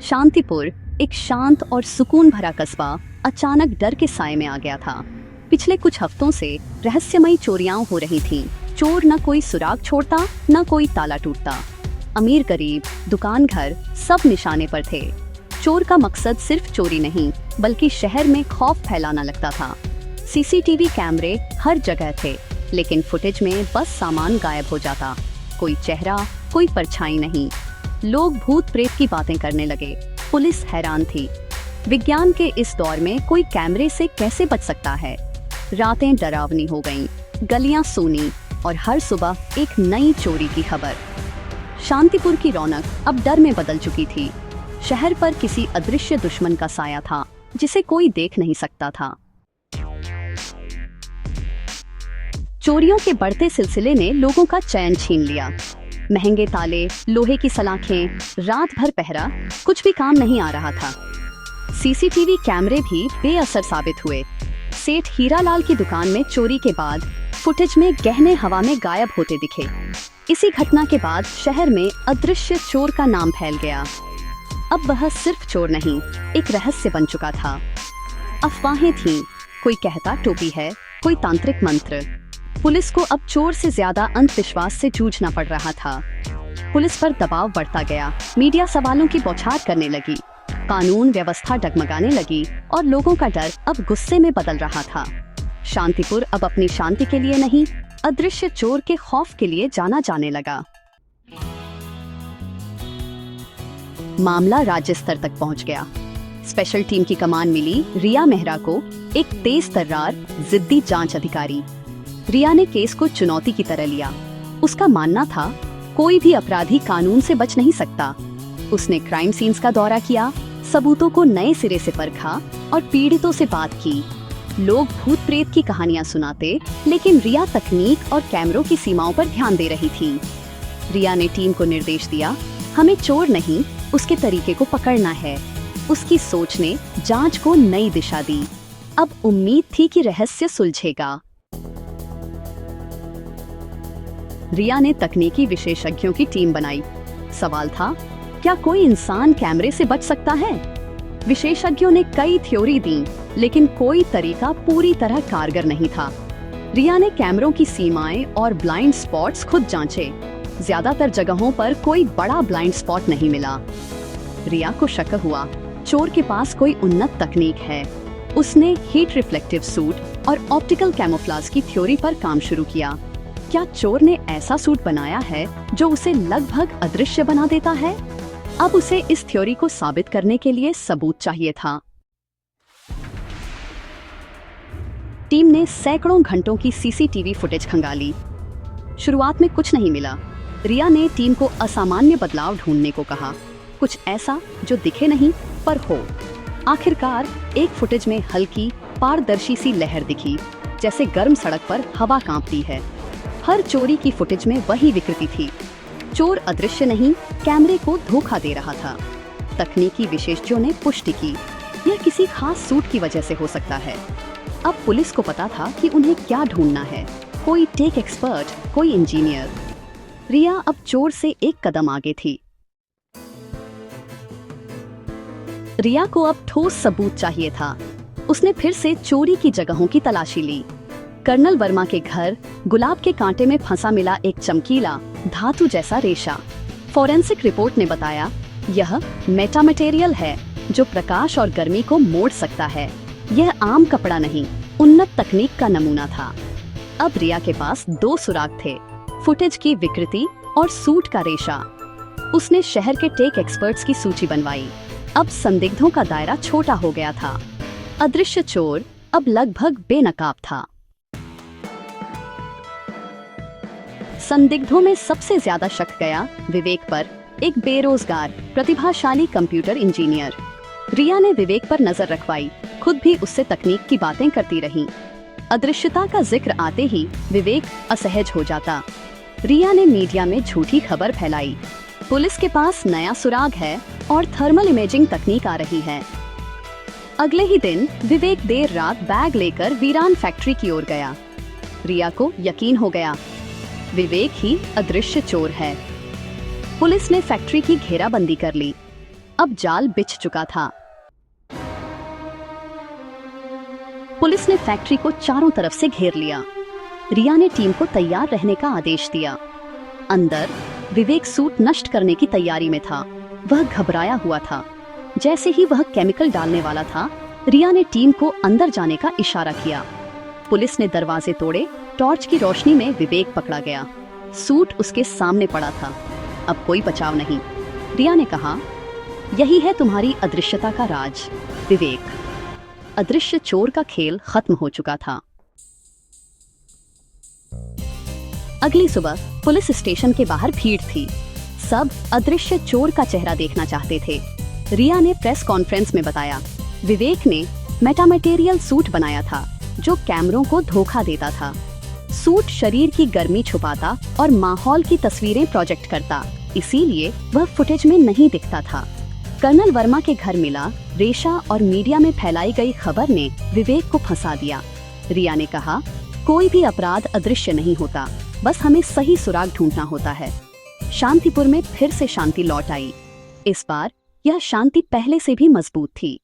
शांतिपुर, एक शांत और सुकून भरा कस्बा, अचानक डर के साए में आ गया था। पिछले कुछ हफ्तों से रहस्यमयी चोरियां हो रही थीं। चोर न कोई सुराग छोड़ता, न कोई ताला टूटता। अमीर गरीब, दुकान घर, सब निशाने पर थे। चोर का मकसद सिर्फ चोरी नहीं, बल्कि शहर में खौफ फैलाना लगता था। सीसीटीवी कैमरे हर जगह थे, लेकिन फुटेज में बस सामान गायब हो जाता। कोई चेहरा, कोई परछाई नहीं। लोग भूत प्रेत की बातें करने लगे। पुलिस हैरान थी। विज्ञान के इस दौर में कोई कैमरे से कैसे बच सकता है? रातें डरावनी हो गईं, गलियां सूनी और हर सुबह एक नई चोरी की खबर। शांतिपुर की रौनक अब डर में बदल चुकी थी। शहर पर किसी अदृश्य दुश्मन का साया था, जिसे कोई देख नहीं सकता था। चोरियों के बढ़ते सिलसिले ने लोगों का चैन छीन लिया। महंगे ताले, लोहे की सलाखें, रात भर पहरा, कुछ भी काम नहीं आ रहा था। सीसीटीवी कैमरे भी बेअसर साबित हुए। सेठ हीरालाल की दुकान में चोरी के बाद फुटेज में गहने हवा में गायब होते दिखे। इसी घटना के बाद शहर में अदृश्य चोर का नाम फैल गया। अब वह सिर्फ चोर नहीं, एक रहस्य बन चुका था। अफवाहें थीं, कोई कहता टोपी है, कोई तांत्रिक मंत्र। पुलिस को अब चोर से ज्यादा अंधविश्वास से जूझना पड़ रहा था। पुलिस पर दबाव बढ़ता गया, मीडिया सवालों की बौछार करने लगी, कानून व्यवस्था डगमगाने लगी और लोगों का डर अब गुस्से में बदल रहा था। शांतिपुर अब अपनी शांति के लिए नहीं, अदृश्य चोर के खौफ के लिए जाना जाने लगा। मामला राज्य स्तर तक पहुंच गया। स्पेशल टीम की कमान मिली रिया मेहरा को, एक तेज तर्रार, जिद्दी जांच अधिकारी। रिया ने केस को चुनौती की तरह लिया। उसका मानना था, कोई भी अपराधी कानून से बच नहीं सकता। उसने क्राइम सीन्स का दौरा किया, सबूतों को नए सिरे से परखा और पीड़ितों से बात की। लोग भूत प्रेत की कहानियां सुनाते, लेकिन रिया तकनीक और कैमरों की सीमाओं पर ध्यान दे रही थी। रिया ने टीम को निर्देश दिया, हमें चोर नहीं, उसके तरीके को पकड़ना है। उसकी सोच ने जांच को नई दिशा दी। अब उम्मीद थी कि रहस्य सुलझेगा। रिया ने तकनीकी विशेषज्ञों की टीम बनाई। सवाल था, क्या कोई इंसान कैमरे से बच सकता है? विशेषज्ञों ने कई थ्योरी दी, लेकिन कोई तरीका पूरी तरह कारगर नहीं था। रिया ने कैमरों की सीमाएं और ब्लाइंड स्पॉट्स खुद जांचे। ज्यादातर जगहों पर कोई बड़ा ब्लाइंड स्पॉट नहीं मिला। रिया को शक हुआ, चोर के पास कोई उन्नत तकनीक है। उसने हीट रिफ्लेक्टिव सूट और ऑप्टिकल कैमोफ्लेज की थ्योरी पर काम शुरू किया। क्या चोर ने ऐसा सूट बनाया है जो उसे लगभग अदृश्य बना देता है? अब उसे इस थ्योरी को साबित करने के लिए सबूत चाहिए था। टीम ने सैकड़ों घंटों की सीसीटीवी फुटेज खंगाली। शुरुआत में कुछ नहीं मिला। रिया ने टीम को असामान्य बदलाव ढूंढने को कहा, कुछ ऐसा जो दिखे नहीं पर हो। आखिरकार एक फुटेज में हल्की पारदर्शी सी लहर दिखी, जैसे गर्म सड़क पर हवा कांपती है। हर चोरी की फुटेज में वही विकृति थी। चोर अदृश्य नहीं, कैमरे को धोखा दे रहा था। तकनीकी विशेषज्ञों ने पुष्टि की, यह किसी खास सूट की वजह से हो सकता है। अब पुलिस को पता था कि उन्हें क्या ढूंढना है, कोई टेक एक्सपर्ट, कोई इंजीनियर। रिया अब चोर से एक कदम आगे थी। रिया को अब ठोस सबूत चाहिए था। उसने फिर से चोरी की जगहों की तलाशी ली। कर्नल वर्मा के घर गुलाब के कांटे में फंसा मिला एक चमकीला धातु जैसा रेशा। फोरेंसिक रिपोर्ट ने बताया, यह मेटा मटेरियल है जो प्रकाश और गर्मी को मोड़ सकता है। यह आम कपड़ा नहीं, उन्नत तकनीक का नमूना था। अब रिया के पास दो सुराग थे, फुटेज की विकृति और सूट का रेशा। उसने शहर के टेक एक्सपर्ट्स की सूची बनवाई। अब संदिग्धों का दायरा छोटा हो गया था। अदृश्य चोर अब लगभग बेनकाब था। संदिग्धों में सबसे ज्यादा शक गया विवेक पर, एक बेरोजगार प्रतिभाशाली कंप्यूटर इंजीनियर। रिया ने विवेक पर नजर रखवाई, खुद भी उससे तकनीक की बातें करती रही। अदृश्यता का जिक्र आते ही विवेक असहज हो जाता। रिया ने मीडिया में झूठी खबर फैलाई, पुलिस के पास नया सुराग है और थर्मल इमेजिंग तकनीक आ रही है। अगले ही दिन विवेक देर रात बैग लेकर वीरान फैक्ट्री की ओर गया। रिया को यकीन हो गया, विवेक ही अदृश्य चोर है। पुलिस ने फैक्ट्री की घेराबंदी कर ली। अब जाल बिछ चुका था। पुलिस ने फैक्ट्री को चारों तरफ से घेर लिया। रिया ने टीम को तैयार रहने का आदेश दिया। अंदर विवेक सूट नष्ट करने की तैयारी में था। वह घबराया हुआ था। जैसे ही वह केमिकल डालने वाला था, रिया ने टीम को अंदर जाने का इशारा किया। पुलिस ने दरवाजे तोड़े। टॉर्च की रोशनी में विवेक पकड़ा गया। सूट उसके सामने पड़ा था। अब कोई बचाव नहीं। रिया ने कहा, यही है तुम्हारी अदृश्यता का राज, विवेक। अदृश्य चोर का खेल खत्म हो चुका था। अगली सुबह पुलिस स्टेशन के बाहर भीड़ थी। सब अदृश्य चोर का चेहरा देखना चाहते थे। रिया ने प्रेस कॉन्फ्रेंस में बताया, विवेक ने मेटामेटेरियल सूट बनाया था जो कैमरों को धोखा देता था। सूट शरीर की गर्मी छुपाता और माहौल की तस्वीरें प्रोजेक्ट करता, इसीलिए वह फुटेज में नहीं दिखता था। कर्नल वर्मा के घर मिला रेशा और मीडिया में फैलाई गई खबर ने विवेक को फंसा दिया। रिया ने कहा, कोई भी अपराध अदृश्य नहीं होता, बस हमें सही सुराग ढूंढना होता है। शांतिपुर में फिर से शांति लौट आई। इस बार यह शांति पहले से भी मजबूत थी।